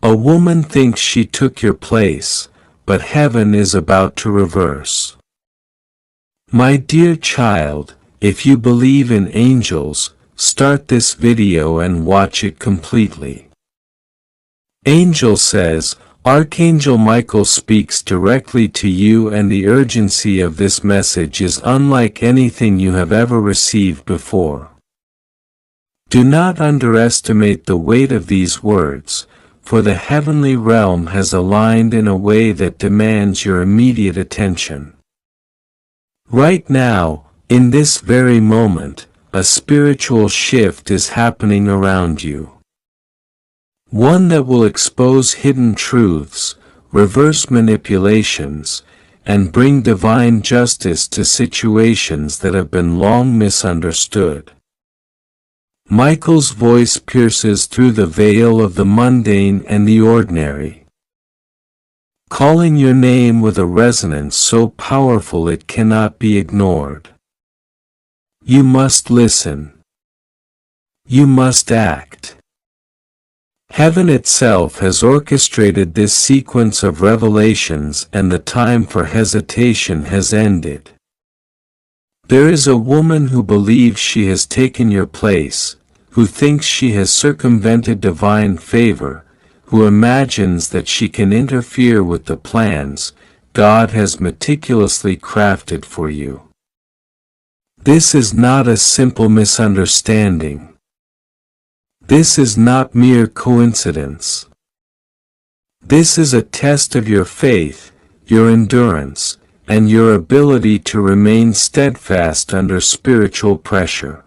A woman thinks she took your place, but heaven is about to reverse. My dear child, if you believe in angels, start this video and watch it completely. Angel says, Archangel Michael speaks directly to you, and the urgency of this message is unlike anything you have ever received before. Do not underestimate the weight of these words, for the heavenly realm has aligned in a way that demands your immediate attention. Right now, in this very moment, a spiritual shift is happening around you. One that will expose hidden truths, reverse manipulations, and bring divine justice to situations that have been long misunderstood. Michael's voice pierces through the veil of the mundane and the ordinary, calling your name with a resonance so powerful it cannot be ignored. You must listen. You must act. Heaven itself has orchestrated this sequence of revelations, and the time for hesitation has ended. There is a woman who believes she has taken your place, who thinks she has circumvented divine favor, who imagines that she can interfere with the plans God has meticulously crafted for you. This is not a simple misunderstanding. This is not mere coincidence. This is a test of your faith, your endurance, and your ability to remain steadfast under spiritual pressure.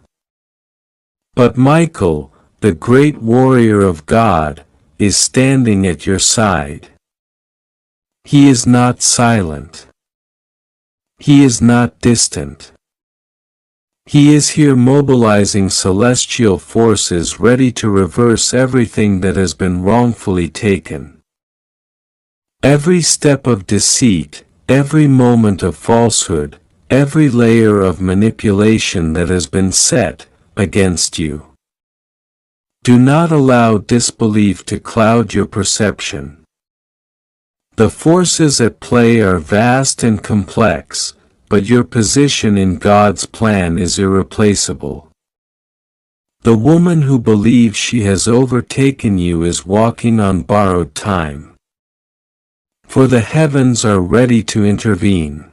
But Michael, the great warrior of God, is standing at your side. He is not silent. He is not distant. He is here mobilizing celestial forces ready to reverse everything that has been wrongfully taken. Every step of deceit, every moment of falsehood, every layer of manipulation that has been set against you. Do not allow disbelief to cloud your perception. The forces at play are vast and complex, but your position in God's plan is irreplaceable. The woman who believes she has overtaken you is walking on borrowed time. For the heavens are ready to intervene.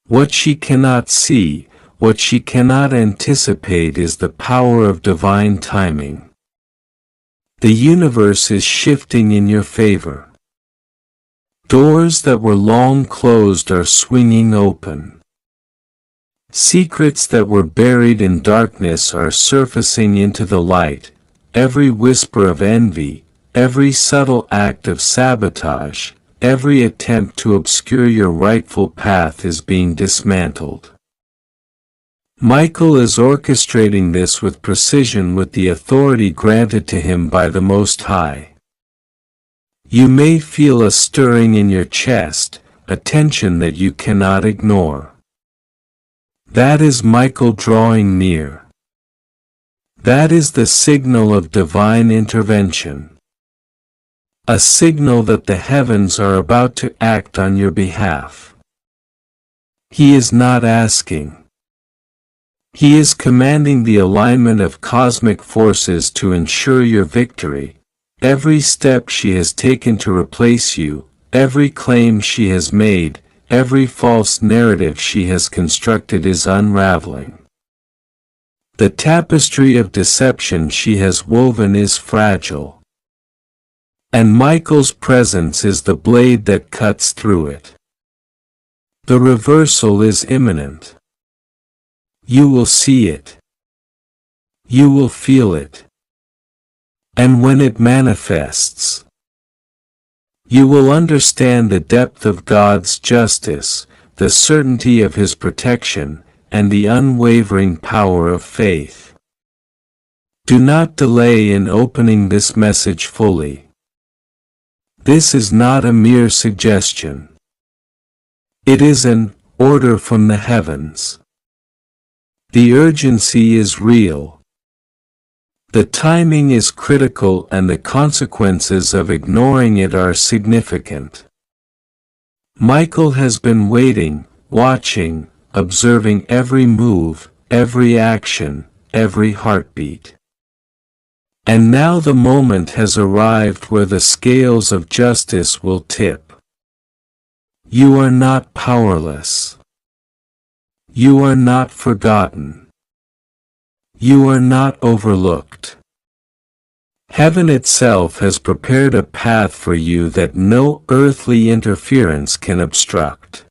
What she cannot see, what she cannot anticipate, is the power of divine timing. The universe is shifting in your favor. Doors that were long closed are swinging open. Secrets that were buried in darkness are surfacing into the light. Every whisper of envy, every subtle act of sabotage, every attempt to obscure your rightful path is being dismantled. Michael is orchestrating this with precision, with the authority granted to him by the Most High. You may feel a stirring in your chest, a tension that you cannot ignore. That is Michael drawing near. That is the signal of divine intervention. A signal that the heavens are about to act on your behalf. He is not asking. He is commanding the alignment of cosmic forces to ensure your victory. Every step she has taken to replace you, every claim she has made, every false narrative she has constructed is unraveling. The tapestry of deception she has woven is fragile. And Michael's presence is the blade that cuts through it. The reversal is imminent. You will see it. You will feel it. And when it manifests, you will understand the depth of God's justice, the certainty of His protection, and the unwavering power of faith. Do not delay in opening this message fully. This is not a mere suggestion. It is an order from the heavens. The urgency is real. The timing is critical and the consequences of ignoring it are significant. Michael has been waiting, watching, observing every move, every action, every heartbeat. And now the moment has arrived where the scales of justice will tip. You are not powerless. You are not forgotten. You are not overlooked. Heaven itself has prepared a path for you that no earthly interference can obstruct.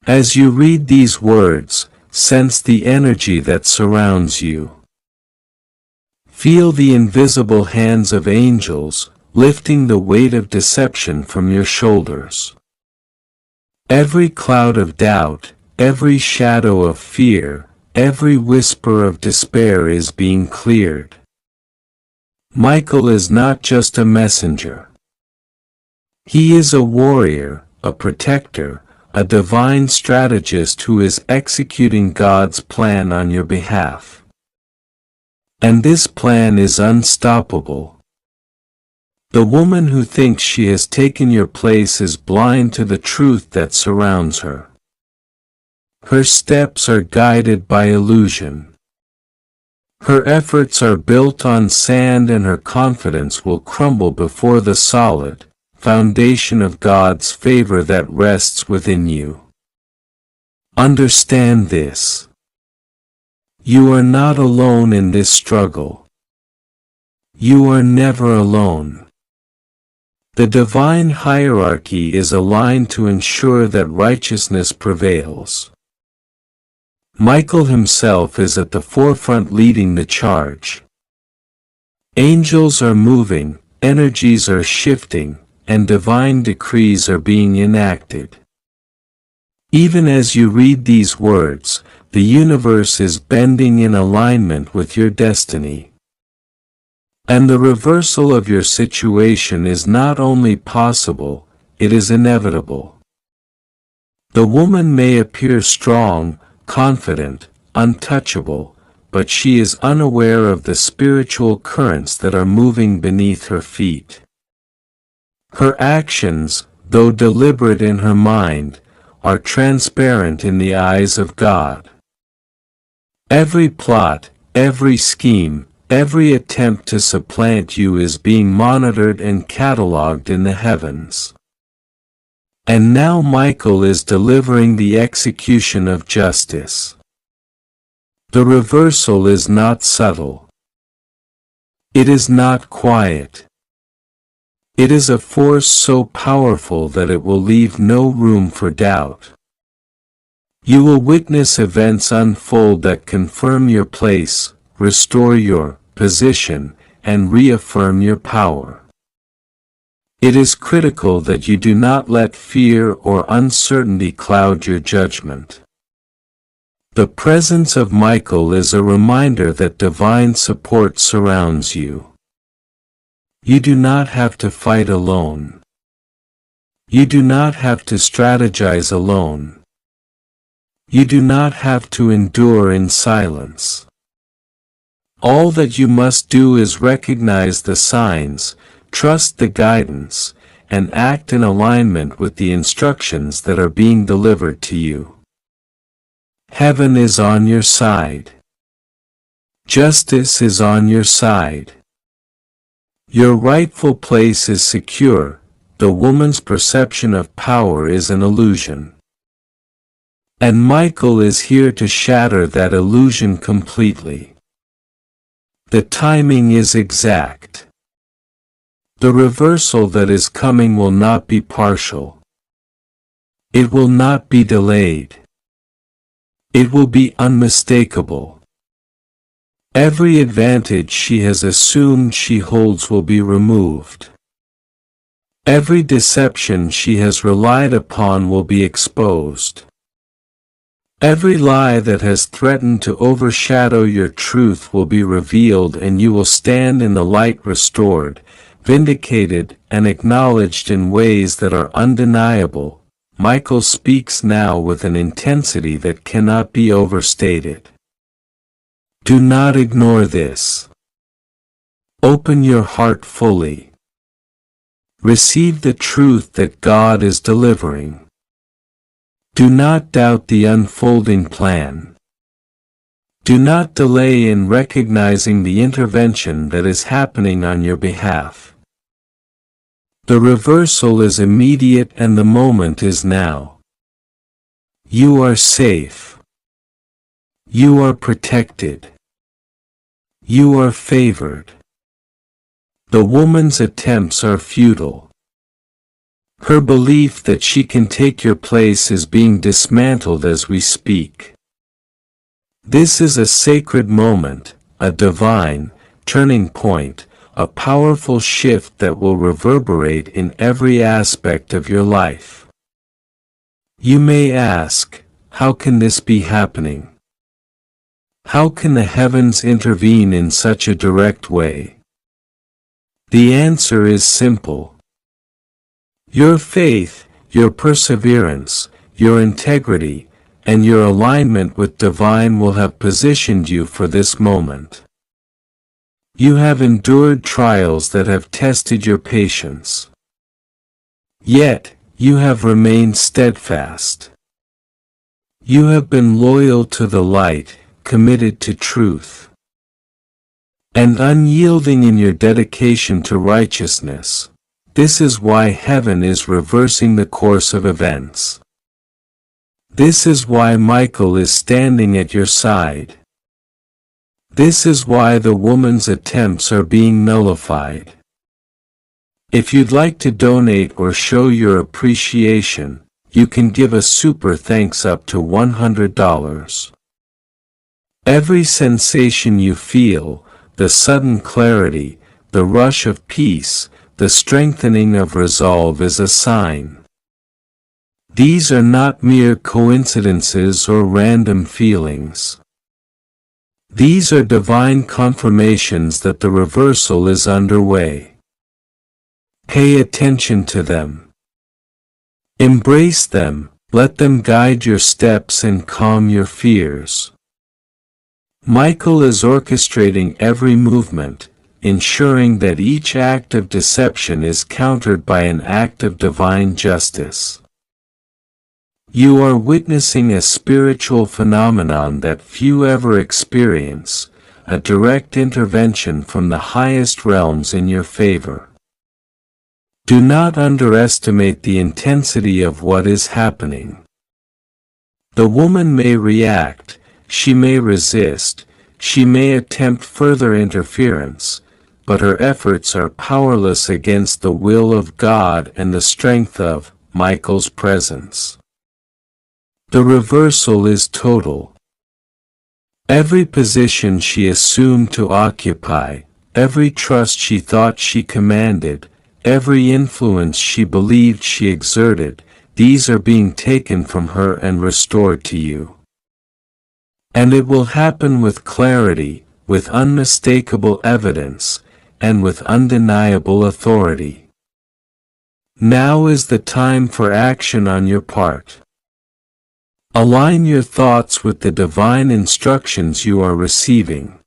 As you read these words, sense the energy that surrounds you. Feel the invisible hands of angels, lifting the weight of deception from your shoulders. Every cloud of doubt, every shadow of fear, every whisper of despair is being cleared. Michael is not just a messenger. He is a warrior, a protector, a divine strategist who is executing God's plan on your behalf. And this plan is unstoppable. The woman who thinks she has taken your place is blind to the truth that surrounds her. Her steps are guided by illusion. Her efforts are built on sand and her confidence will crumble before the solid foundation of God's favor that rests within you. Understand this. You are not alone in this struggle. You are never alone. The divine hierarchy is aligned to ensure that righteousness prevails. Michael himself is at the forefront leading the charge. Angels are moving, energies are shifting, and divine decrees are being enacted. Even as you read these words, the universe is bending in alignment with your destiny. And the reversal of your situation is not only possible, it is inevitable. The woman may appear strong, confident, untouchable, but she is unaware of the spiritual currents that are moving beneath her feet. Her actions, though deliberate in her mind, are transparent in the eyes of God. Every plot, every scheme, every attempt to supplant you is being monitored and catalogued in the heavens. And now Michael is delivering the execution of justice. The reversal is not subtle. It is not quiet. It is a force so powerful that it will leave no room for doubt. You will witness events unfold that confirm your place, restore your position, and reaffirm your power. It is critical that you do not let fear or uncertainty cloud your judgment. The presence of Michael is a reminder that divine support surrounds you. You do not have to fight alone. You do not have to strategize alone. You do not have to endure in silence. All that you must do is recognize the signs, trust the guidance, and act in alignment with the instructions that are being delivered to you. Heaven is on your side. Justice is on your side. Your rightful place is secure. The woman's perception of power is an illusion. And Michael is here to shatter that illusion completely. The timing is exact. The reversal that is coming will not be partial. It will not be delayed. It will be unmistakable. Every advantage she has assumed she holds will be removed. Every deception she has relied upon will be exposed. Every lie that has threatened to overshadow your truth will be revealed, and you will stand in the light restored, vindicated, and acknowledged in ways that are undeniable. Michael speaks now with an intensity that cannot be overstated. Do not ignore this. Open your heart fully. Receive the truth that God is delivering. Do not doubt the unfolding plan. Do not delay in recognizing the intervention that is happening on your behalf. The reversal is immediate and the moment is now. You are safe. You are protected. You are favored. The woman's attempts are futile. Her belief that she can take your place is being dismantled as we speak. This is a sacred moment, a divine turning point, a powerful shift that will reverberate in every aspect of your life. You may ask, how can this be happening? How can the heavens intervene in such a direct way? The answer is simple. Your faith, your perseverance, your integrity, and your alignment with divine will have positioned you for this moment. You have endured trials that have tested your patience. Yet, you have remained steadfast. You have been loyal to the light, committed to truth, and unyielding in your dedication to righteousness. This is why heaven is reversing the course of events. This is why Michael is standing at your side. This is why the woman's attempts are being nullified. If you'd like to donate or show your appreciation, you can give a super thanks up to $100. Every sensation you feel, the sudden clarity, the rush of peace, the strengthening of resolve is a sign. These are not mere coincidences or random feelings. These are divine confirmations that the reversal is underway. Pay attention to them. Embrace them, let them guide your steps and calm your fears. Michael is orchestrating every movement, ensuring that each act of deception is countered by an act of divine justice. You are witnessing a spiritual phenomenon that few ever experience, a direct intervention from the highest realms in your favor. Do not underestimate the intensity of what is happening. The woman may react, she may resist, she may attempt further interference, but her efforts are powerless against the will of God and the strength of Michael's presence. The reversal is total. Every position she assumed to occupy, every trust she thought she commanded, every influence she believed she exerted, these are being taken from her and restored to you. And it will happen with clarity, with unmistakable evidence, and with undeniable authority. Now is the time for action on your part. Align your thoughts with the divine instructions you are receiving.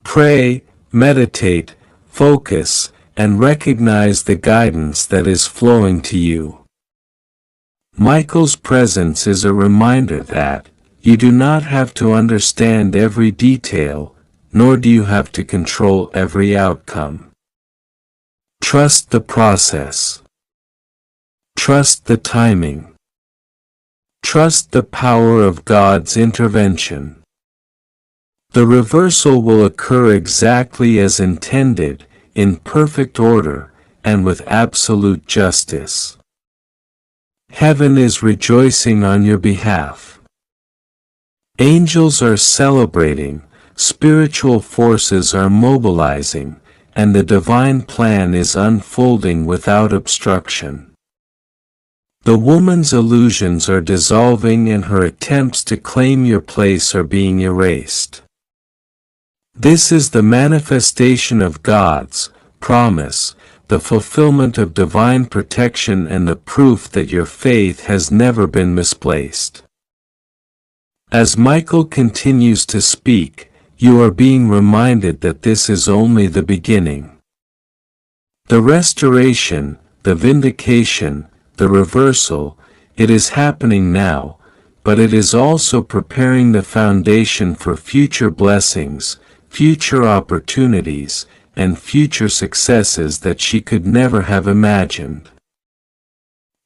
Pray, meditate, focus, and recognize the guidance that is flowing to you. Michael's presence is a reminder that you do not have to understand every detail, nor do you have to control every outcome. Trust the process. Trust the timing. Trust the power of God's intervention. The reversal will occur exactly as intended, in perfect order, and with absolute justice. Heaven is rejoicing on your behalf. Angels are celebrating, spiritual forces are mobilizing, and the divine plan is unfolding without obstruction. The woman's illusions are dissolving and her attempts to claim your place are being erased. This is the manifestation of God's promise, the fulfillment of divine protection and the proof that your faith has never been misplaced. As Michael continues to speak, you are being reminded that this is only the beginning. The restoration, the vindication, the reversal, it is happening now, but it is also preparing the foundation for future blessings, future opportunities, and future successes that she could never have imagined.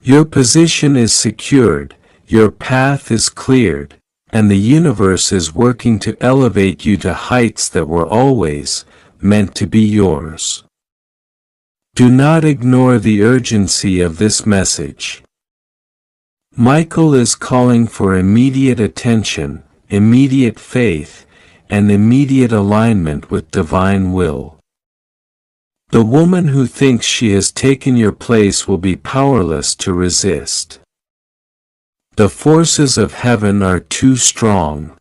Your position is secured, your path is cleared, and the universe is working to elevate you to heights that were always meant to be yours. Do not ignore the urgency of this message. Michael is calling for immediate attention, immediate faith, and immediate alignment with divine will. The woman who thinks she has taken your place will be powerless to resist. The forces of heaven are too strong,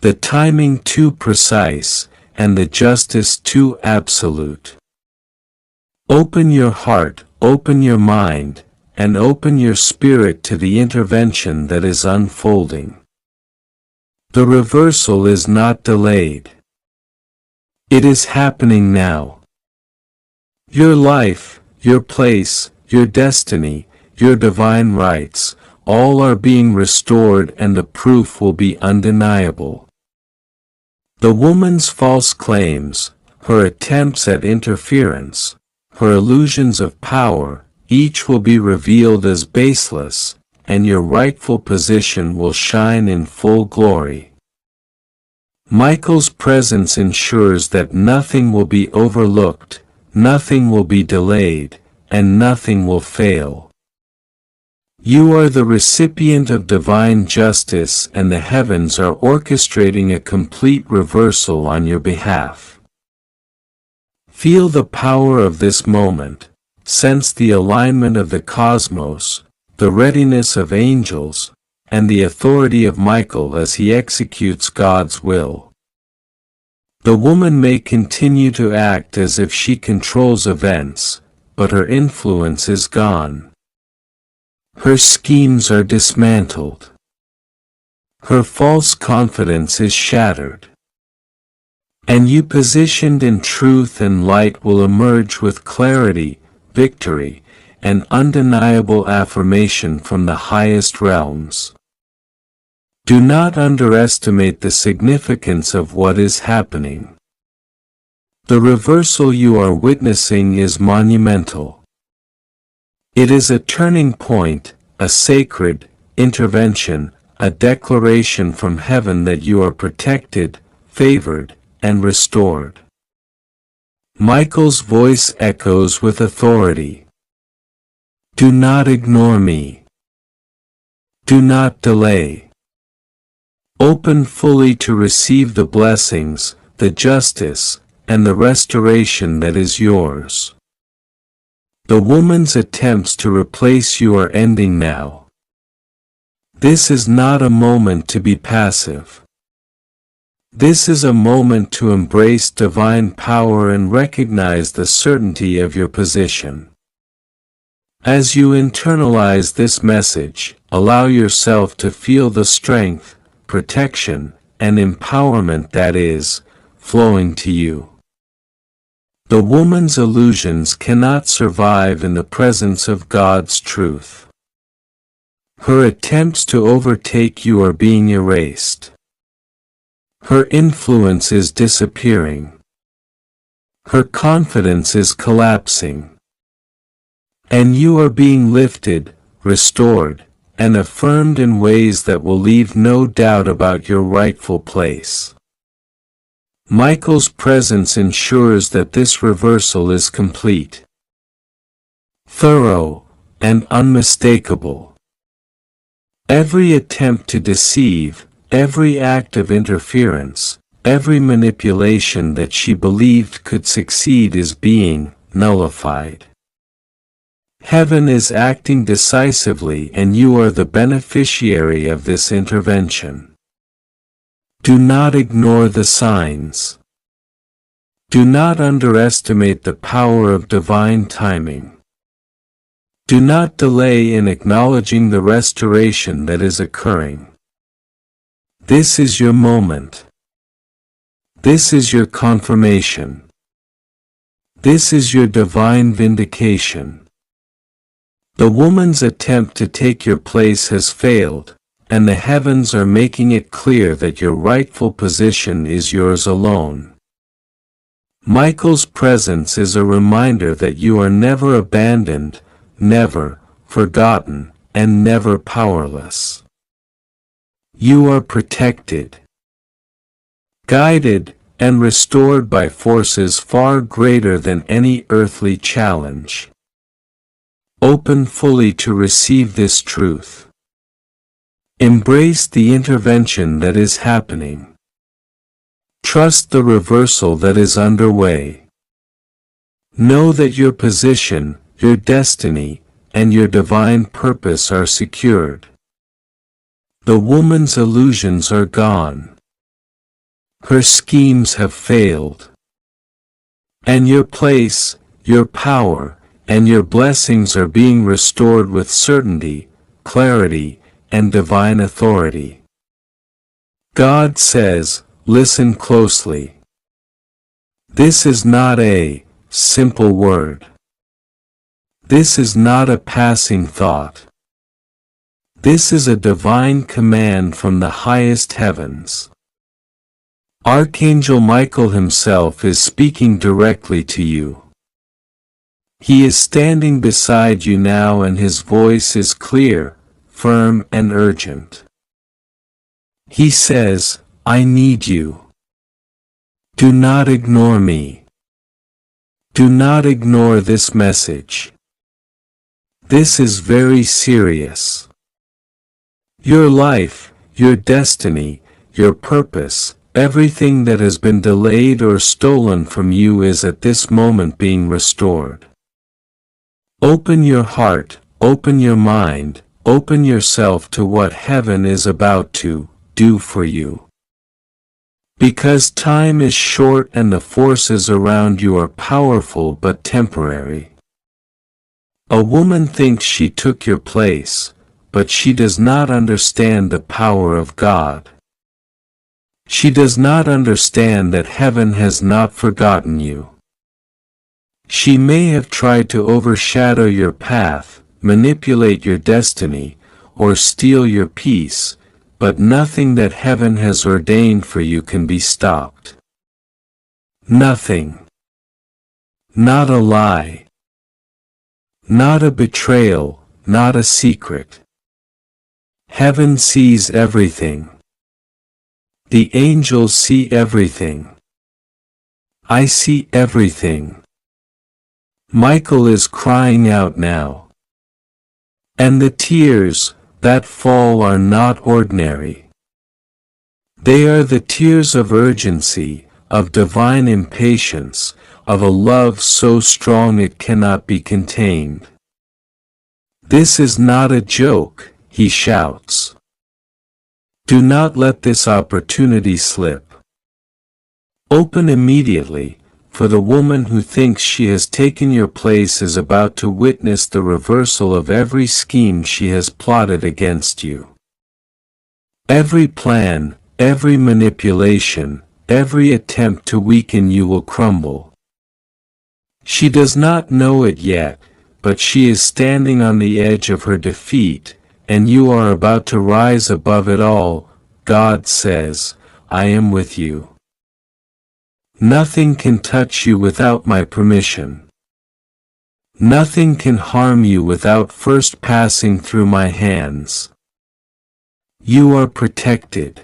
the timing too precise, and the justice too absolute. Open your heart, open your mind, and open your spirit to the intervention that is unfolding. The reversal is not delayed. It is happening now. Your life, your place, your destiny, your divine rights, all are being restored, and the proof will be undeniable. The woman's false claims, her attempts at interference, her illusions of power, each will be revealed as baseless, and your rightful position will shine in full glory. Michael's presence ensures that nothing will be overlooked, nothing will be delayed, and nothing will fail. You are the recipient of divine justice, and the heavens are orchestrating a complete reversal on your behalf. Feel the power of this moment, sense the alignment of the cosmos, the readiness of angels, and the authority of Michael as he executes God's will. The woman may continue to act as if she controls events, but her influence is gone. Her schemes are dismantled. Her false confidence is shattered. And you positioned in truth and light will emerge with clarity, victory, and undeniable affirmation from the highest realms. Do not underestimate the significance of what is happening. The reversal you are witnessing is monumental. It is a turning point, a sacred intervention, a declaration from heaven that you are protected, favored, and restored. Michael's voice echoes with authority. Do not ignore me. Do not delay. Open fully to receive the blessings, the justice, and the restoration that is yours. The woman's attempts to replace you are ending now. This is not a moment to be passive. This is a moment to embrace divine power and recognize the certainty of your position. As you internalize this message, allow yourself to feel the strength, protection, and empowerment that is flowing to you. The woman's illusions cannot survive in the presence of God's truth. Her attempts to overtake you are being erased. Her influence is disappearing. Her confidence is collapsing. And you are being lifted, restored, and affirmed in ways that will leave no doubt about your rightful place. Michael's presence ensures that this reversal is complete, thorough, and unmistakable. Every attempt to deceive, every act of interference, every manipulation that she believed could succeed is being nullified. Heaven is acting decisively, and you are the beneficiary of this intervention. Do not ignore the signs. Do not underestimate the power of divine timing. Do not delay in acknowledging the restoration that is occurring. This is your moment. This is your confirmation. This is your divine vindication. The woman's attempt to take your place has failed, and the heavens are making it clear that your rightful position is yours alone. Michael's presence is a reminder that you are never abandoned, never forgotten, and never powerless. You are protected, guided, and restored by forces far greater than any earthly challenge. Open fully to receive this truth. Embrace the intervention that is happening. Trust the reversal that is underway. Know that your position, your destiny, and your divine purpose are secured. The woman's illusions are gone. Her schemes have failed. And your place, your power, and your blessings are being restored with certainty, clarity, and divine authority. God says, listen closely. This is not a simple word. This is not a passing thought. This is a divine command from the highest heavens. Archangel Michael himself is speaking directly to you. He is standing beside you now, and his voice is clear, firm, and urgent. He says, I need you. Do not ignore me. Do not ignore this message. This is very serious. Your life, your destiny, your purpose, everything that has been delayed or stolen from you is at this moment being restored. Open your heart, open your mind, open yourself to what heaven is about to do for you. Because time is short and the forces around you are powerful but temporary. A woman thinks she took your place, but she does not understand the power of God. She does not understand that heaven has not forgotten you. She may have tried to overshadow your path, manipulate your destiny, or steal your peace, but nothing that heaven has ordained for you can be stopped. Nothing. Not a lie. Not a betrayal, not a secret. Heaven sees everything. The angels see everything. I see everything. Michael is crying out now. And the tears that fall are not ordinary. They are the tears of urgency, of divine impatience, of a love so strong it cannot be contained. This is not a joke, he shouts. Do not let this opportunity slip. Open immediately, for the woman who thinks she has taken your place is about to witness the reversal of every scheme she has plotted against you. Every plan, every manipulation, every attempt to weaken you will crumble. She does not know it yet, but she is standing on the edge of her defeat, and you are about to rise above it all. God says, I am with you. Nothing can touch you without my permission. Nothing can harm you without first passing through my hands. You are protected.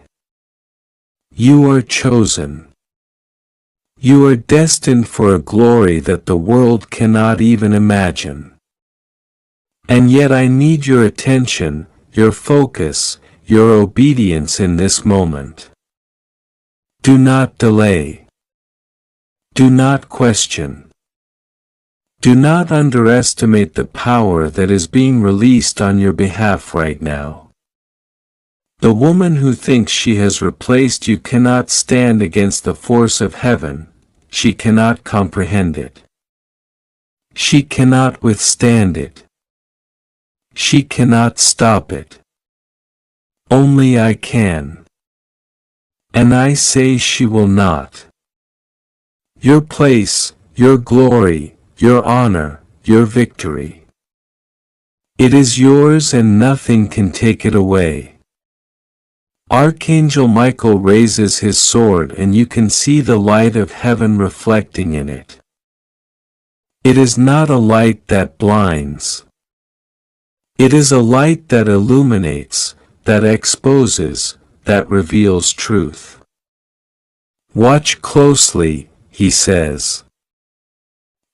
You are chosen. You are destined for a glory that the world cannot even imagine. And yet I need your attention, your focus, your obedience in this moment. Do not delay. Do not question. Do not underestimate the power that is being released on your behalf right now. The woman who thinks she has replaced you cannot stand against the force of heaven. She cannot comprehend it. She cannot withstand it. She cannot stop it. Only I can. And I say she will not. your place, your glory, your honor, your victory. It is yours and nothing can take it away. Archangel Michael raises his sword and you can see the light of heaven reflecting in it. It is not a light that blinds. It is a light that illuminates, that exposes, that reveals truth. Watch closely, he says.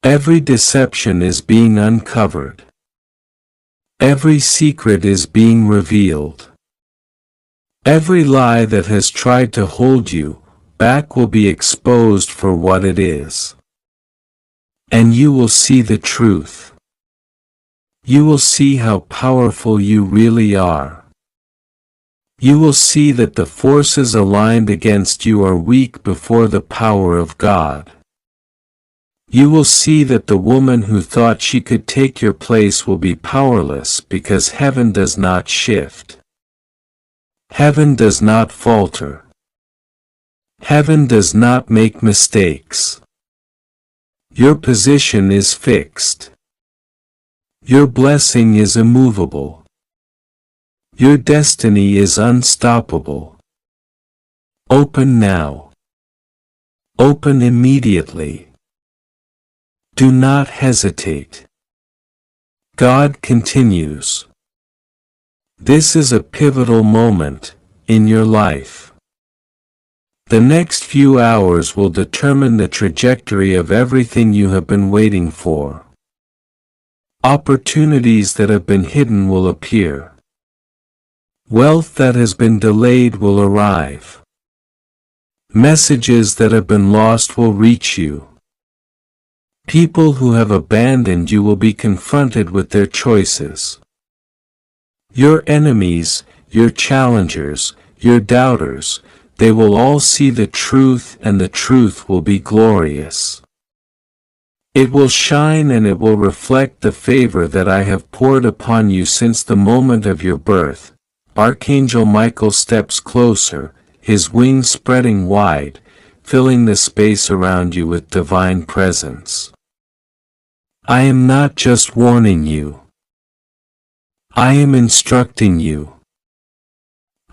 Every deception is being uncovered. Every secret is being revealed. Every lie that has tried to hold you back will be exposed for what it is. And you will see the truth. You will see how powerful you really are. You will see that the forces aligned against you are weak before the power of God. You will see that the woman who thought she could take your place will be powerless because heaven does not shift. Heaven does not falter. Heaven does not make mistakes. Your position is fixed. Your blessing is immovable. Your destiny is unstoppable. Open now. Open immediately. Do not hesitate. God continues. This is a pivotal moment in your life. The next few hours will determine the trajectory of everything you have been waiting for. Opportunities that have been hidden will appear. Wealth that has been delayed will arrive. Messages that have been lost will reach you. People who have abandoned you will be confronted with their choices. Your enemies, your challengers, your doubters, they will all see the truth and the truth will be glorious. It will shine and it will reflect the favor that I have poured upon you since the moment of your birth. Archangel Michael steps closer, his wings spreading wide, filling the space around you with divine presence. I am not just warning you. I am instructing you.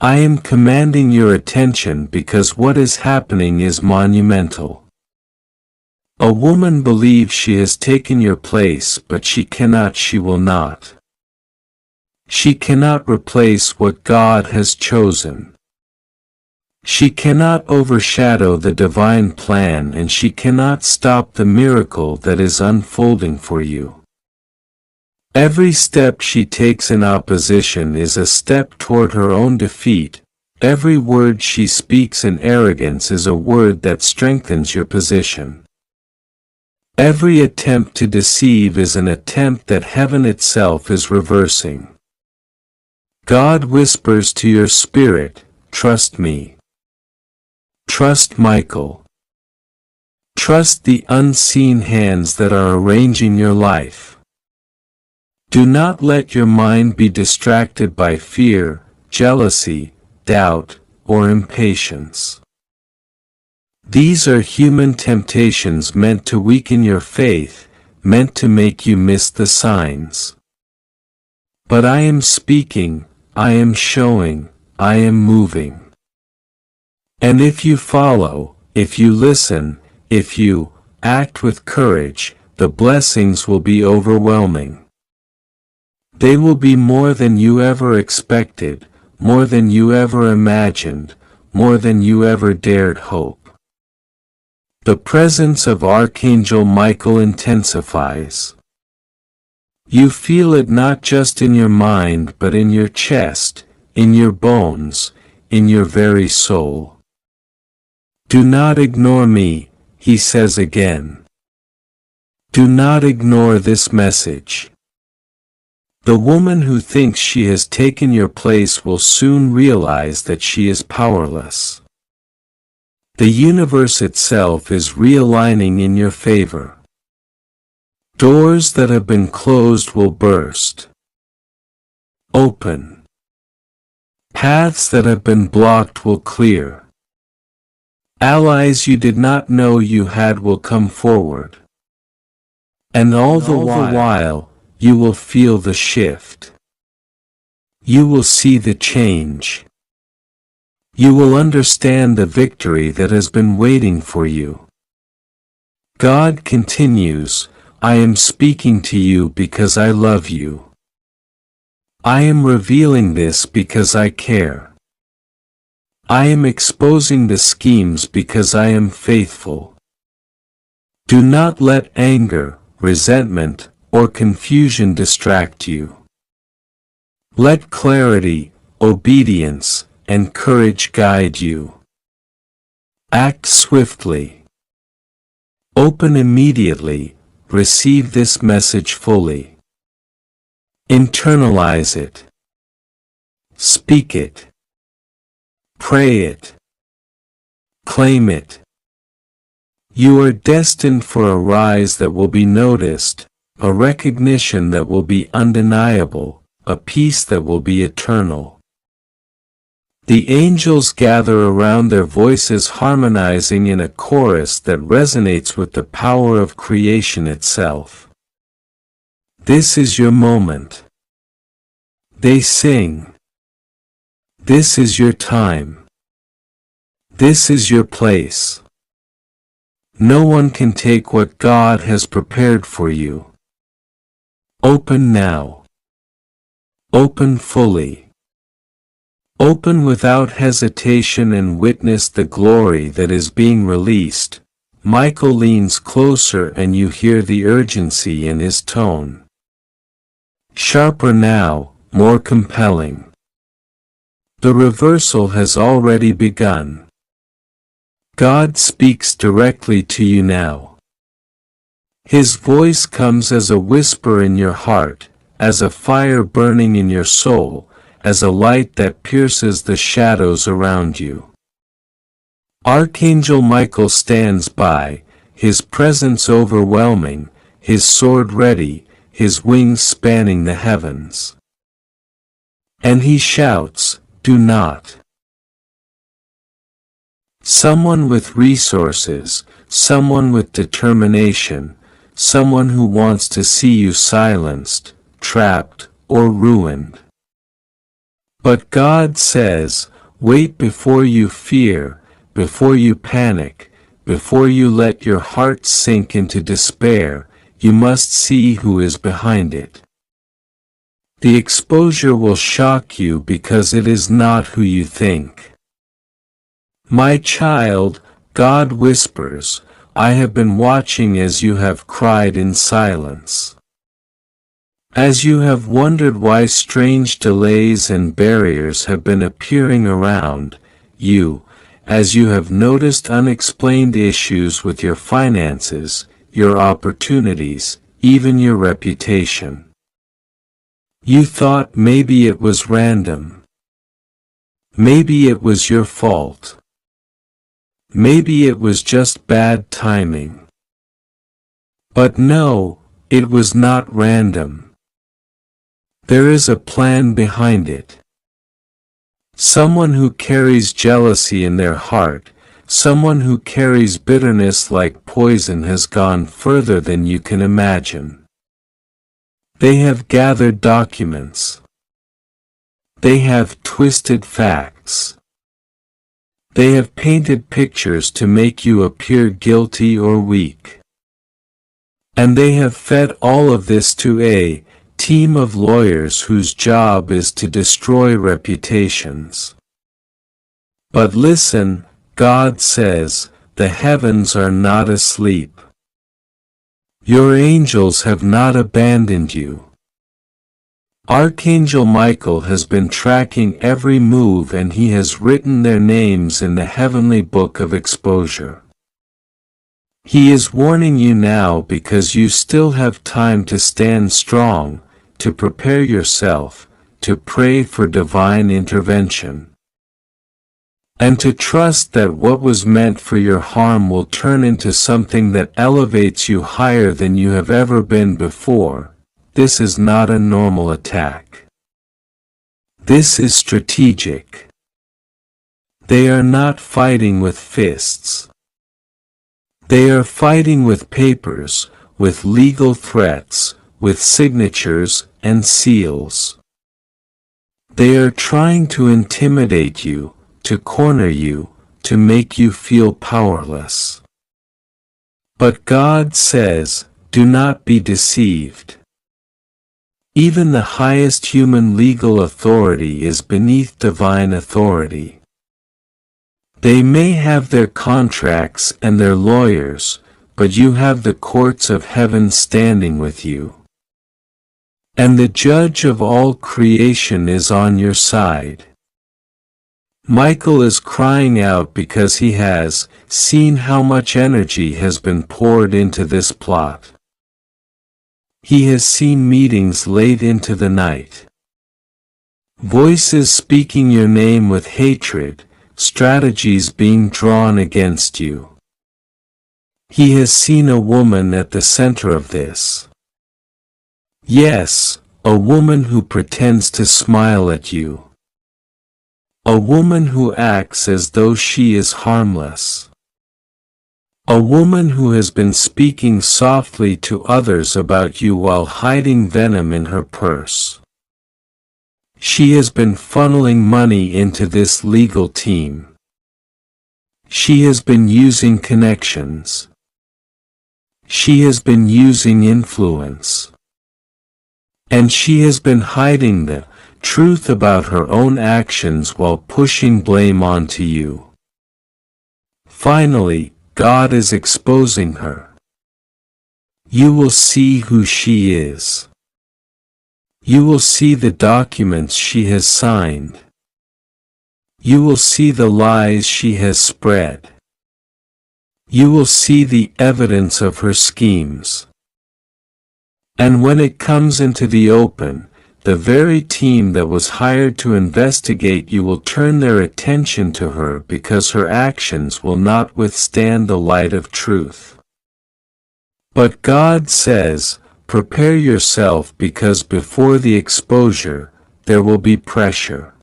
I am commanding your attention because what is happening is monumental. A woman believes she has taken your place, but she will not. She cannot replace what God has chosen. She cannot overshadow the divine plan and she cannot stop the miracle that is unfolding for you. Every step she takes in opposition is a step toward her own defeat. Every word she speaks in arrogance is a word that strengthens your position. Every attempt to deceive is an attempt that heaven itself is reversing. God whispers to your spirit, trust me. Trust Michael. Trust the unseen hands that are arranging your life. Do not let your mind be distracted by fear, jealousy, doubt, or impatience. These are human temptations meant to weaken your faith, meant to make you miss the signs. But I am speaking, I am showing, I am moving. And if you follow, if you listen, if you act with courage, the blessings will be overwhelming. They will be more than you ever expected, more than you ever imagined, more than you ever dared hope. The presence of Archangel Michael intensifies. You feel it not just in your mind but in your chest, in your bones, in your very soul. Do not ignore me, he says again. Do not ignore this message. The woman who thinks she has taken your place will soon realize that she is powerless. The universe itself is realigning in your favor. Doors that have been closed will burst. Open. Paths that have been blocked will clear. Allies you did not know you had will come forward. And all the while, you will feel the shift. You will see the change. You will understand the victory that has been waiting for you. God continues, I am speaking to you because I love you. I am revealing this because I care. I am exposing the schemes because I am faithful. Do not let anger, resentment, or confusion distract you. Let clarity, obedience, and courage guide you. Act swiftly. Open immediately, receive this message fully. Internalize it. Speak it. Pray it. Claim it. You are destined for a rise that will be noticed, a recognition that will be undeniable, a peace that will be eternal. The angels gather around, their voices harmonizing in a chorus that resonates with the power of creation itself. This is your moment. They sing. This is your time. This is your place. No one can take what God has prepared for you. Open now. Open fully. Open without hesitation and witness the glory that is being released. Michael leans closer and you hear the urgency in his tone. Sharper now, more compelling. The reversal has already begun. God speaks directly to you now. His voice comes as a whisper in your heart, as a fire burning in your soul, as a light that pierces the shadows around you. Archangel Michael stands by, his presence overwhelming, his sword ready, his wings spanning the heavens. And he shouts, do not. Someone with resources, someone with determination, someone who wants to see you silenced, trapped, or ruined. But God says, wait before you fear, before you panic, before you let your heart sink into despair, you must see who is behind it. The exposure will shock you because it is not who you think. My child, God whispers, I have been watching as you have cried in silence. As you have wondered why strange delays and barriers have been appearing around you, as you have noticed unexplained issues with your finances, your opportunities, even your reputation. You thought maybe it was random. Maybe it was your fault. Maybe it was just bad timing. But no, it was not random. There is a plan behind it. Someone who carries jealousy in their heart, someone who carries bitterness like poison has gone further than you can imagine. They have gathered documents. They have twisted facts. They have painted pictures to make you appear guilty or weak. And they have fed all of this to a team of lawyers whose job is to destroy reputations. But listen, God says, the heavens are not asleep. Your angels have not abandoned you. Archangel Michael has been tracking every move and he has written their names in the heavenly book of exposure. He is warning you now because you still have time to stand strong, to prepare yourself, to pray for divine intervention. And to trust that what was meant for your harm will turn into something that elevates you higher than you have ever been before. This is not a normal attack. This is strategic. They are not fighting with fists. They are fighting with papers, with legal threats, with signatures and seals. They are trying to intimidate you, to corner you, to make you feel powerless. But God says, do not be deceived. Even the highest human legal authority is beneath divine authority. They may have their contracts and their lawyers, but you have the courts of heaven standing with you. And the judge of all creation is on your side. Michael is crying out because he has seen how much energy has been poured into this plot. He has seen meetings late into the night. Voices speaking your name with hatred, strategies being drawn against you. He has seen a woman at the center of this. Yes, a woman who pretends to smile at you. A woman who acts as though she is harmless. A woman who has been speaking softly to others about you while hiding venom in her purse. She has been funneling money into this legal team. She has been using connections. She has been using influence. And she has been hiding the truth about her own actions while pushing blame onto you. Finally, God is exposing her. You will see who she is. You will see the documents she has signed. You will see the lies she has spread. You will see the evidence of her schemes. And when it comes into the open, the very team that was hired to investigate you will turn their attention to her because her actions will not withstand the light of truth. But God says, prepare yourself because before the exposure, there will be pressure.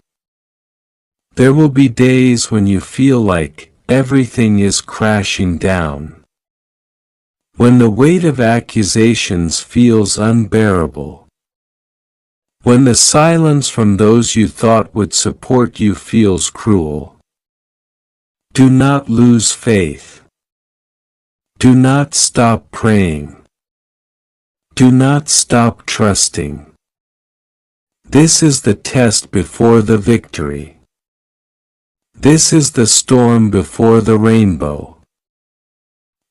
There will be days when you feel like everything is crashing down. When the weight of accusations feels unbearable. When the silence from those you thought would support you feels cruel. Do not lose faith. Do not stop praying. Do not stop trusting. This is the test before the victory. This is the storm before the rainbow.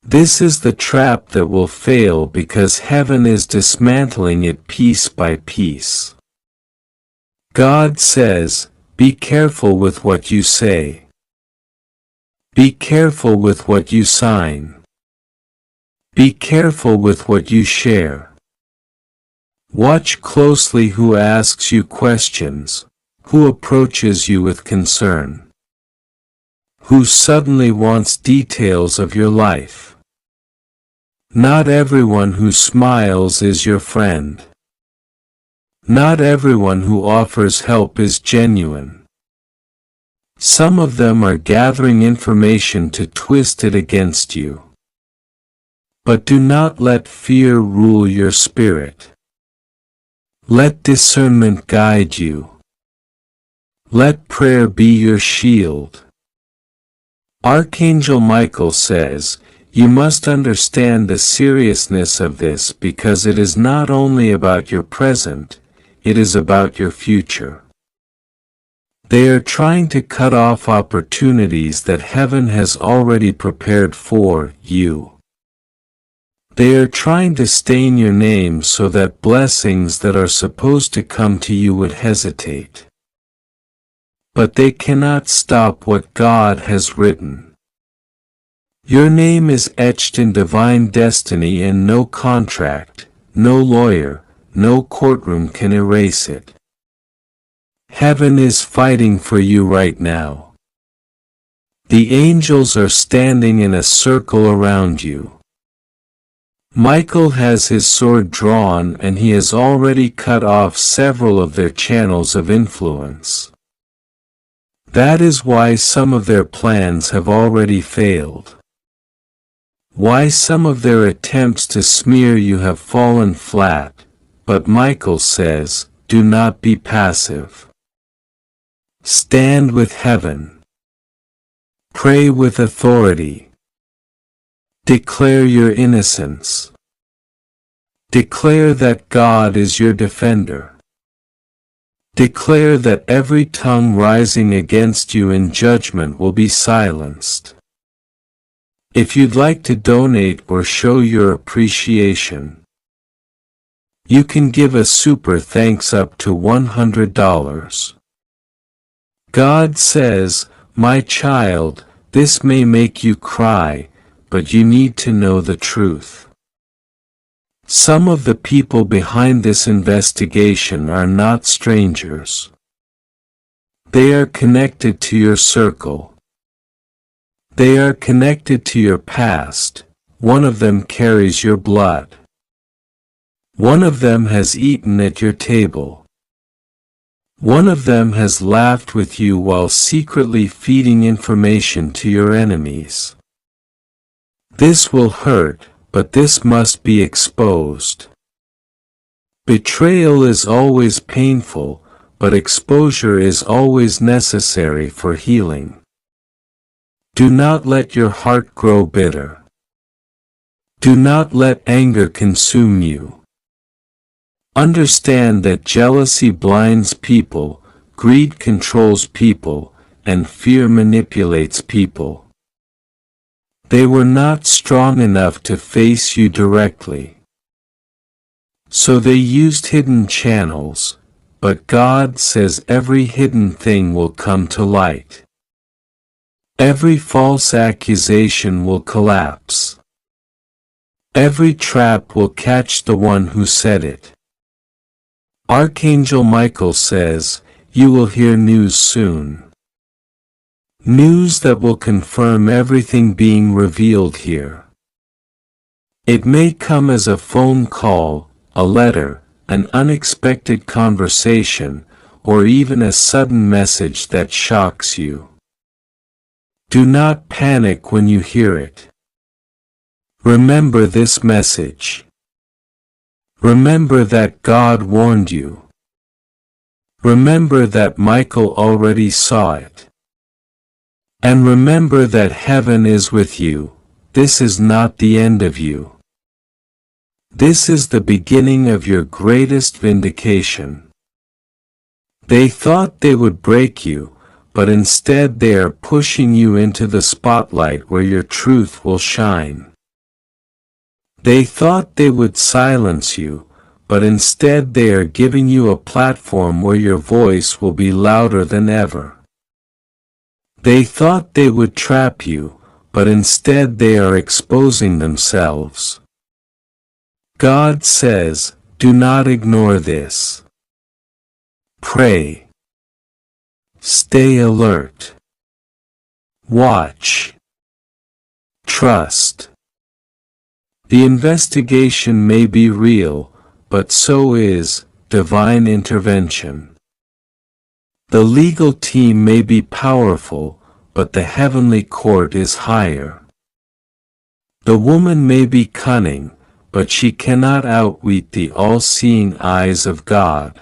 This is the trap that will fail because heaven is dismantling it piece by piece. God says, be careful with what you say. Be careful with what you sign. Be careful with what you share. Watch closely who asks you questions, who approaches you with concern, who suddenly wants details of your life. Not everyone who smiles is your friend. Not everyone who offers help is genuine. Some of them are gathering information to twist it against you. But do not let fear rule your spirit. Let discernment guide you. Let prayer be your shield. Archangel Michael says, you must understand the seriousness of this because it is not only about your present, it is about your future. They are trying to cut off opportunities that heaven has already prepared for you. They are trying to stain your name so that blessings that are supposed to come to you would hesitate. But they cannot stop what God has written. Your name is etched in divine destiny and no contract, no lawyer, no courtroom can erase it. Heaven is fighting for you right now. The angels are standing in a circle around you. Michael has his sword drawn and he has already cut off several of their channels of influence. That is why some of their plans have already failed. Why some of their attempts to smear you have fallen flat, but Michael says, do not be passive. Stand with heaven. Pray with authority. Declare your innocence. Declare that God is your defender. Declare that every tongue rising against you in judgment will be silenced. If you'd like to donate or show your appreciation, you can give a super thanks up to $100. God says, my child, this may make you cry, but you need to know the truth. Some of the people behind this investigation are not strangers. They are connected to your circle. They are connected to your past. One of them carries your blood. One of them has eaten at your table. One of them has laughed with you while secretly feeding information to your enemies. This will hurt, but this must be exposed. Betrayal is always painful, but exposure is always necessary for healing. Do not let your heart grow bitter. Do not let anger consume you. Understand that jealousy blinds people, greed controls people, and fear manipulates people. They were not strong enough to face you directly. So they used hidden channels, but God says every hidden thing will come to light. Every false accusation will collapse. Every trap will catch the one who said it. Archangel Michael says, you will hear news soon. News that will confirm everything being revealed here. It may come as a phone call, a letter, an unexpected conversation, or even a sudden message that shocks you. Do not panic when you hear it. Remember this message. Remember that God warned you. Remember that Michael already saw it. And remember that heaven is with you. This is not the end of you. This is the beginning of your greatest vindication. They thought they would break you, but instead they are pushing you into the spotlight where your truth will shine. They thought they would silence you, but instead they are giving you a platform where your voice will be louder than ever. They thought they would trap you, but instead they are exposing themselves. God says, do not ignore this. Pray. Stay alert. Watch. Trust. The investigation may be real, but so is divine intervention. The legal team may be powerful, but the heavenly court is higher. The woman may be cunning, but she cannot outwit the all-seeing eyes of God.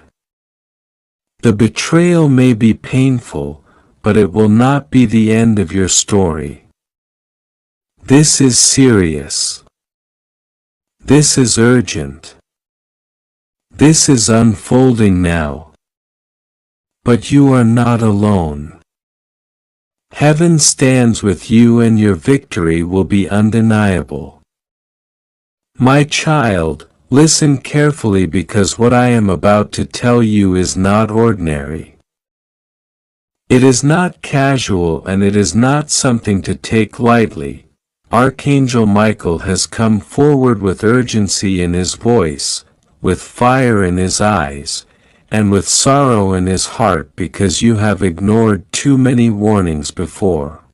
The betrayal may be painful, but it will not be the end of your story. This is serious. This is urgent. This is unfolding now. But you are not alone. Heaven stands with you and your victory will be undeniable. My child, listen carefully because what I am about to tell you is not ordinary. It is not casual and it is not something to take lightly. Archangel Michael has come forward with urgency in his voice, with fire in his eyes, and with sorrow in his heart because you have ignored too many warnings before.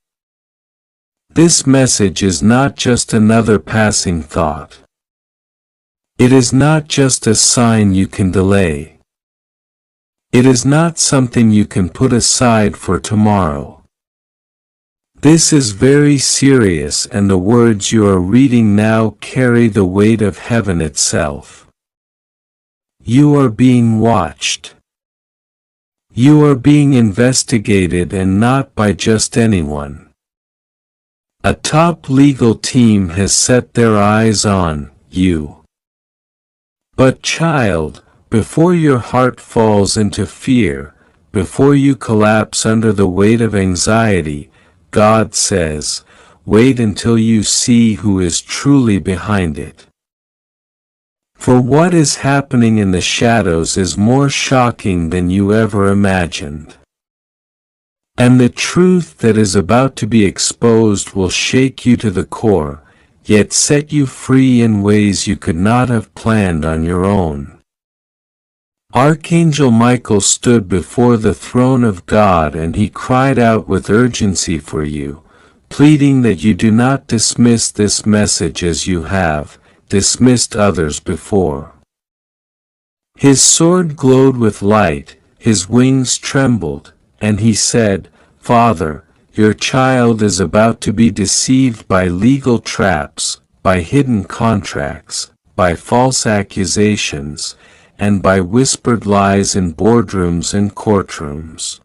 This message is not just another passing thought. It is not just a sign you can delay. It is not something you can put aside for tomorrow. This is very serious, and the words you are reading now carry the weight of heaven itself. You are being watched. You are being investigated, and not by just anyone. A top legal team has set their eyes on you. But child, before your heart falls into fear, before you collapse under the weight of anxiety, God says, wait until you see who is truly behind it. For what is happening in the shadows is more shocking than you ever imagined. And the truth that is about to be exposed will shake you to the core, yet set you free in ways you could not have planned on your own. Archangel Michael stood before the throne of God, and he cried out with urgency for you, pleading that you do not dismiss this message as you have dismissed others before. His sword glowed with light, his wings trembled, and he said, Father, your child is about to be deceived by legal traps, by hidden contracts, by false accusations, and by whispered lies in boardrooms and courtrooms.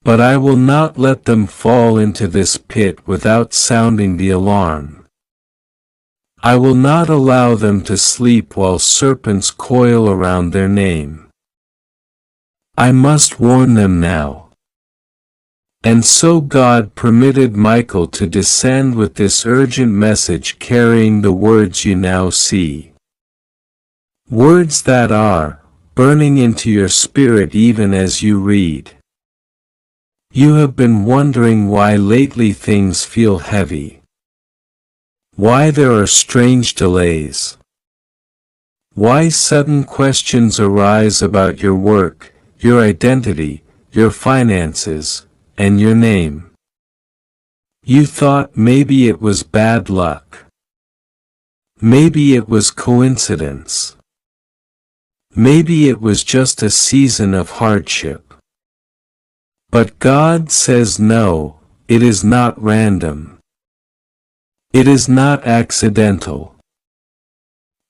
But I will not let them fall into this pit without sounding the alarm. I will not allow them to sleep while serpents coil around their name. I must warn them now. And so God permitted Michael to descend with this urgent message, carrying the words you now see. Words that are burning into your spirit even as you read. You have been wondering why lately things feel heavy. Why there are strange delays. Why sudden questions arise about your work, your identity, your finances, and your name. You thought maybe it was bad luck. Maybe it was coincidence. Maybe it was just a season of hardship. But God says no, it is not random. It is not accidental.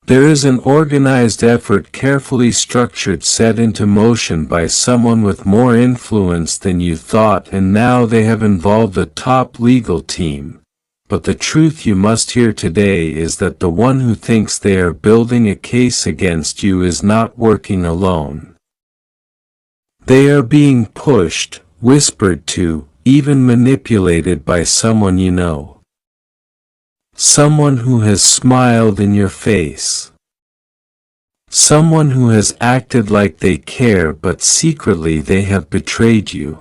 There is an organized effort, carefully structured, set into motion by someone with more influence than you thought, and now they have involved a top legal team. But the truth you must hear today is that the one who thinks they are building a case against you is not working alone. They are being pushed, whispered to, even manipulated by someone you know. Someone who has smiled in your face. Someone who has acted like they care, but secretly they have betrayed you.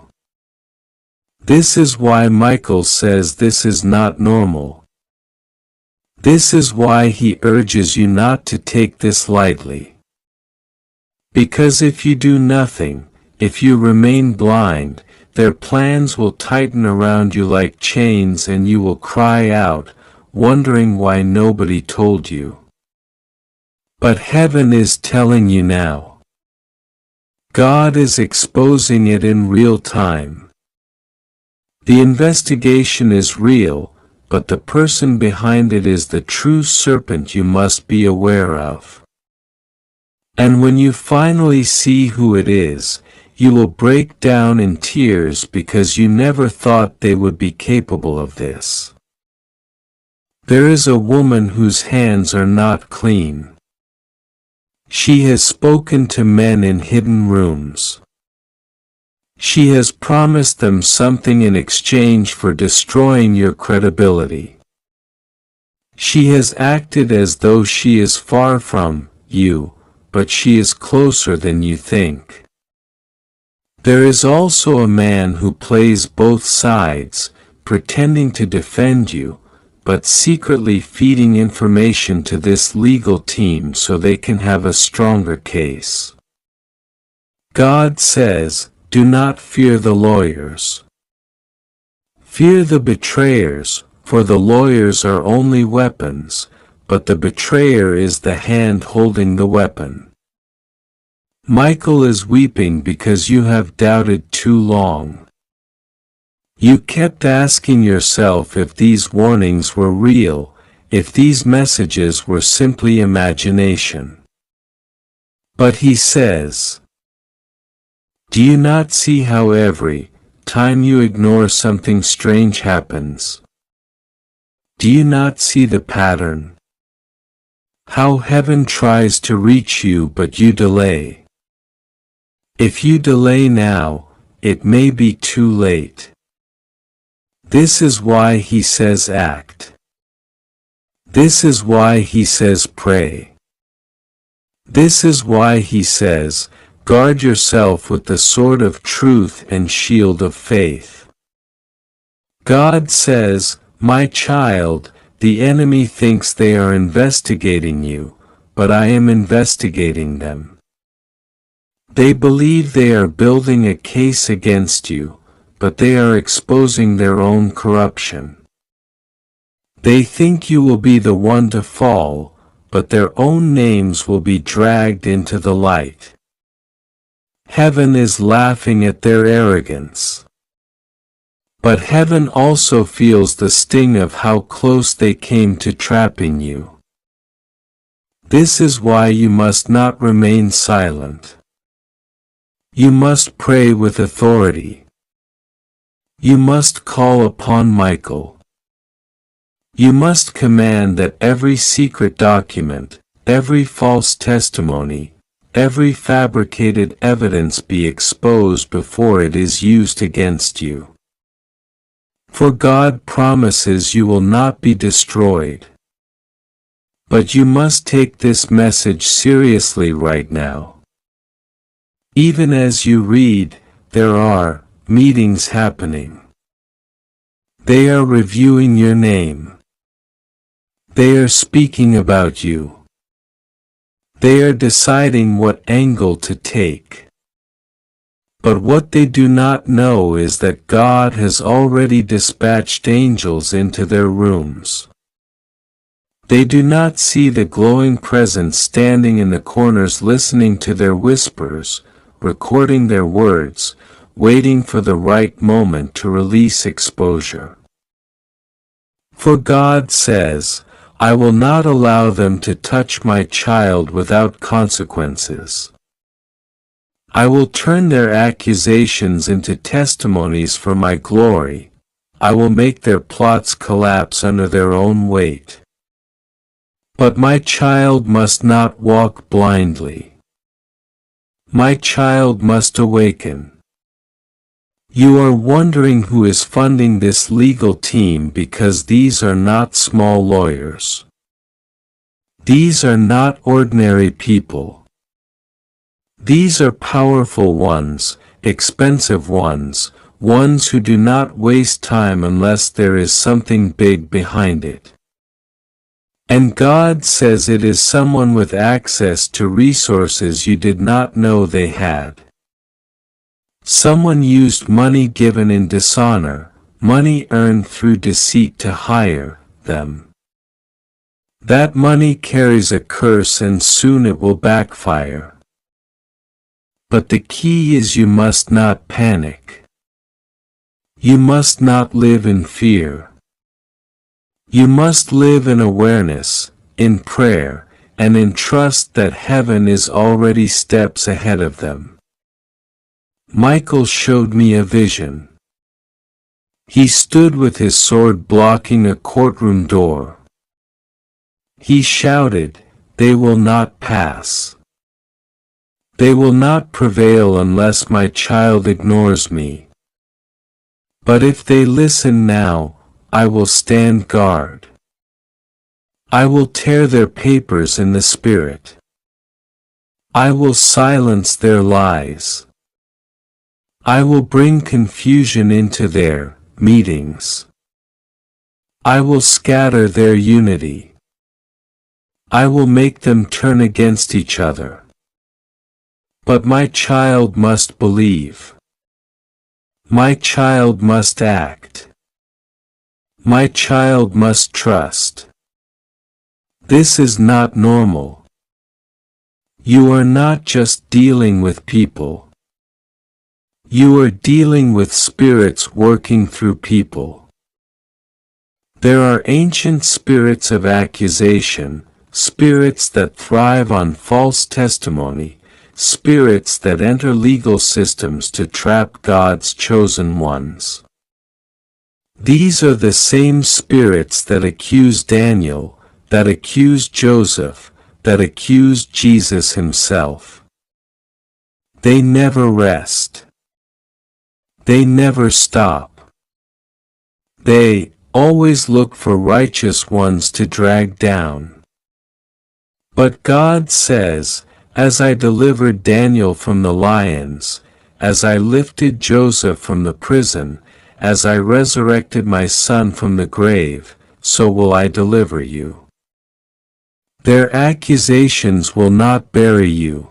This is why Michael says this is not normal. This is why he urges you not to take this lightly. Because if you do nothing, if you remain blind, their plans will tighten around you like chains, and you will cry out, wondering why nobody told you. But heaven is telling you now. God is exposing it in real time. The investigation is real, but the person behind it is the true serpent you must be aware of. And when you finally see who it is, you will break down in tears because you never thought they would be capable of this. There is a woman whose hands are not clean. She has spoken to men in hidden rooms. She has promised them something in exchange for destroying your credibility. She has acted as though she is far from you, but she is closer than you think. There is also a man who plays both sides, pretending to defend you, but secretly feeding information to this legal team so they can have a stronger case. God says, do not fear the lawyers. Fear the betrayers, for the lawyers are only weapons, but the betrayer is the hand holding the weapon. Michael is weeping because you have doubted too long. You kept asking yourself if these warnings were real, if these messages were simply imagination. But he says, do you not see how every time you ignore something strange happens? Do you not see the pattern? How heaven tries to reach you but you delay. If you delay now, it may be too late. This is why he says act. This is why he says pray. This is why he says, guard yourself with the sword of truth and shield of faith. God says, my child, the enemy thinks they are investigating you, but I am investigating them. They believe they are building a case against you, but they are exposing their own corruption. They think you will be the one to fall, but their own names will be dragged into the light. Heaven is laughing at their arrogance. But heaven also feels the sting of how close they came to trapping you. This is why you must not remain silent. You must pray with authority. You must call upon Michael. You must command that every secret document, every false testimony, every fabricated evidence be exposed before it is used against you. For God promises you will not be destroyed. But you must take this message seriously right now. Even as you read, there are meetings happening. They are reviewing your name. They are speaking about you. They are deciding what angle to take. But what they do not know is that God has already dispatched angels into their rooms. They do not see the glowing presence standing in the corners listening to their whispers, recording their words, waiting for the right moment to release exposure. For God says, I will not allow them to touch my child without consequences. I will turn their accusations into testimonies for my glory. I will make their plots collapse under their own weight. But my child must not walk blindly. My child must awaken. You are wondering who is funding this legal team because these are not small lawyers. These are not ordinary people. These are powerful ones, expensive ones, ones who do not waste time unless there is something big behind it. And God says it is someone with access to resources you did not know they had. Someone used money given in dishonor, money earned through deceit to hire them. That money carries a curse and soon it will backfire. But the key is you must not panic. You must not live in fear. You must live in awareness, in prayer, and in trust that heaven is already steps ahead of them. Michael showed me a vision. He stood with his sword blocking a courtroom door. He shouted, "They will not pass. They will not prevail unless my child ignores me. But if they listen now, I will stand guard. I will tear their papers in the spirit. I will silence their lies. I will bring confusion into their meetings. I will scatter their unity. I will make them turn against each other. But my child must believe. My child must act. My child must trust. This is not normal. You are not just dealing with people. You are dealing with spirits working through people. There are ancient spirits of accusation, spirits that thrive on false testimony, spirits that enter legal systems to trap God's chosen ones. These are the same spirits that accused Daniel, that accused Joseph, that accused Jesus himself. They never rest. They never stop. They always look for righteous ones to drag down. But God says, as I delivered Daniel from the lions, as I lifted Joseph from the prison, as I resurrected my son from the grave, so will I deliver you. Their accusations will not bury you.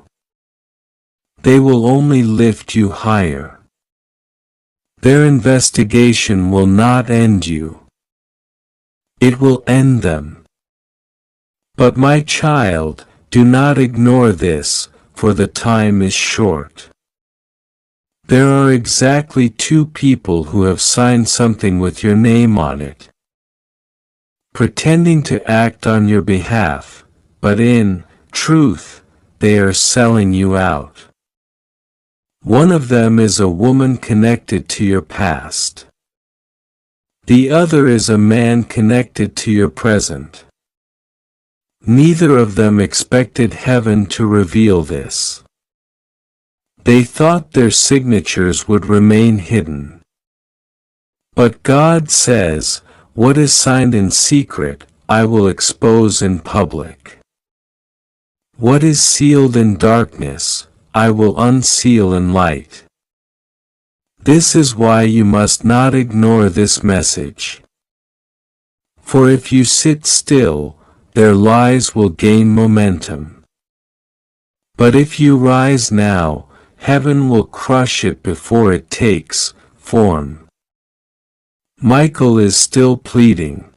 They will only lift you higher. Their investigation will not end you. It will end them. But my child, do not ignore this, for the time is short. There are exactly 2 people who have signed something with your name on it, pretending to act on your behalf, but in truth, they are selling you out. One of them is a woman connected to your past. The other is a man connected to your present. Neither of them expected heaven to reveal this. They thought their signatures would remain hidden. But God says, what is signed in secret, I will expose in public. What is sealed in darkness, I will unseal in light. This is why you must not ignore this message. For if you sit still, their lies will gain momentum. But if you rise now, heaven will crush it before it takes form. Michael is still pleading.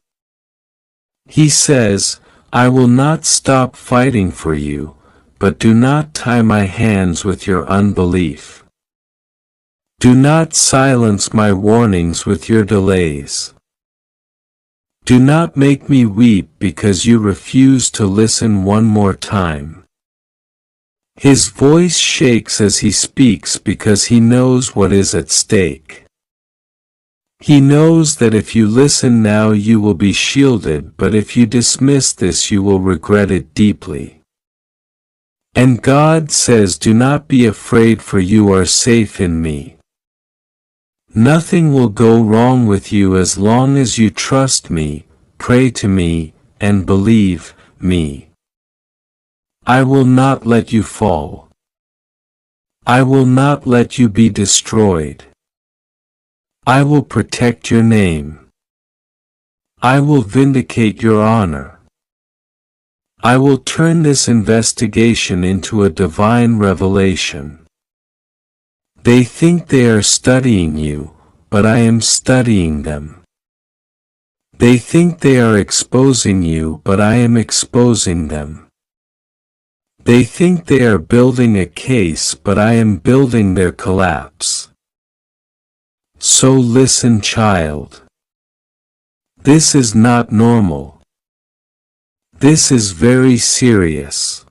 He says, I will not stop fighting for you, but do not tie my hands with your unbelief. Do not silence my warnings with your delays. Do not make me weep because you refuse to listen one more time. His voice shakes as he speaks because he knows what is at stake. He knows that if you listen now you will be shielded, but if you dismiss this you will regret it deeply. And God says, do not be afraid, for you are safe in me. Nothing will go wrong with you as long as you trust me, pray to me, and believe me. I will not let you fall. I will not let you be destroyed. I will protect your name. I will vindicate your honor. I will turn this investigation into a divine revelation. They think they are studying you, but I am studying them. They think they are exposing you, but I am exposing them. They think they are building a case, but I am building their collapse. So listen, child. This is not normal. This is very serious.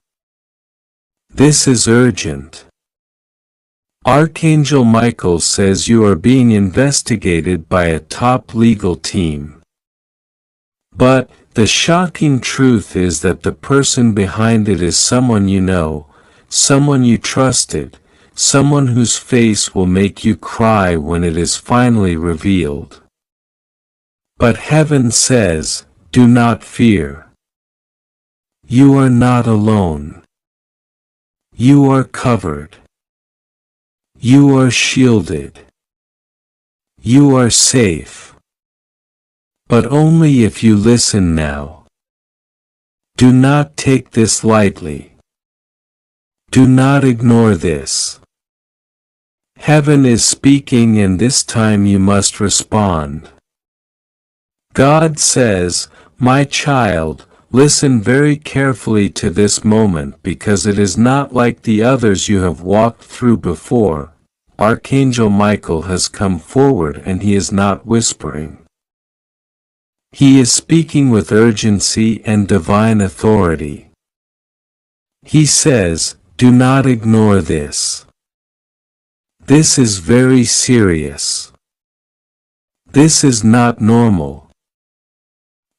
This is urgent. Archangel Michael says you are being investigated by a top legal team. But the shocking truth is that the person behind it is someone you know, someone you trusted, someone whose face will make you cry when it is finally revealed. But heaven says, do not fear. You are not alone. You are covered. You are shielded. You are safe. But only if you listen now. Do not take this lightly. Do not ignore this. Heaven is speaking, and this time you must respond. God says, my child, Listen very carefully to this moment because it is not like the others you have walked through before. Archangel Michael has come forward and he is not whispering. He is speaking with urgency and divine authority. He says, "Do not ignore this. This is very serious. This is not normal.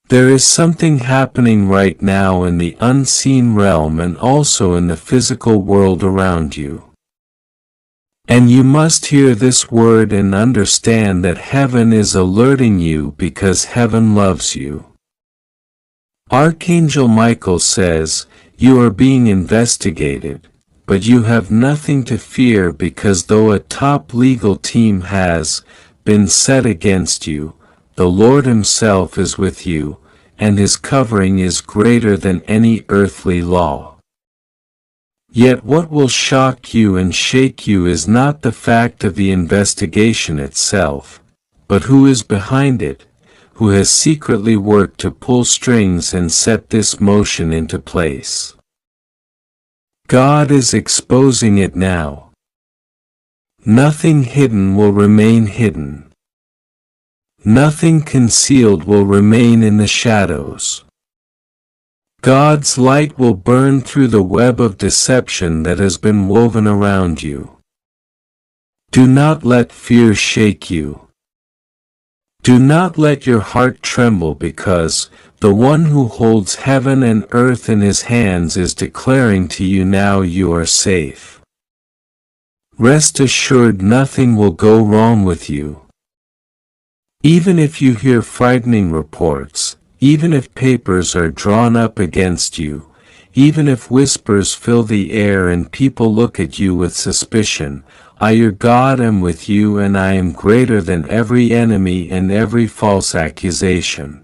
There is something happening right now in the unseen realm and also in the physical world around you. And you must hear this word and understand that heaven is alerting you because heaven loves you." Archangel Michael says, "You are being investigated, but you have nothing to fear because though a top legal team has been set against you, the Lord Himself is with you, and His covering is greater than any earthly law." Yet what will shock you and shake you is not the fact of the investigation itself, but who is behind it, who has secretly worked to pull strings and set this motion into place. God is exposing it now. Nothing hidden will remain hidden. Nothing concealed will remain in the shadows. God's light will burn through the web of deception that has been woven around you. Do not let fear shake you. Do not let your heart tremble because the one who holds heaven and earth in His hands is declaring to you now you are safe. Rest assured nothing will go wrong with you. Even if you hear frightening reports, even if papers are drawn up against you, even if whispers fill the air and people look at you with suspicion, I your God am with you and I am greater than every enemy and every false accusation.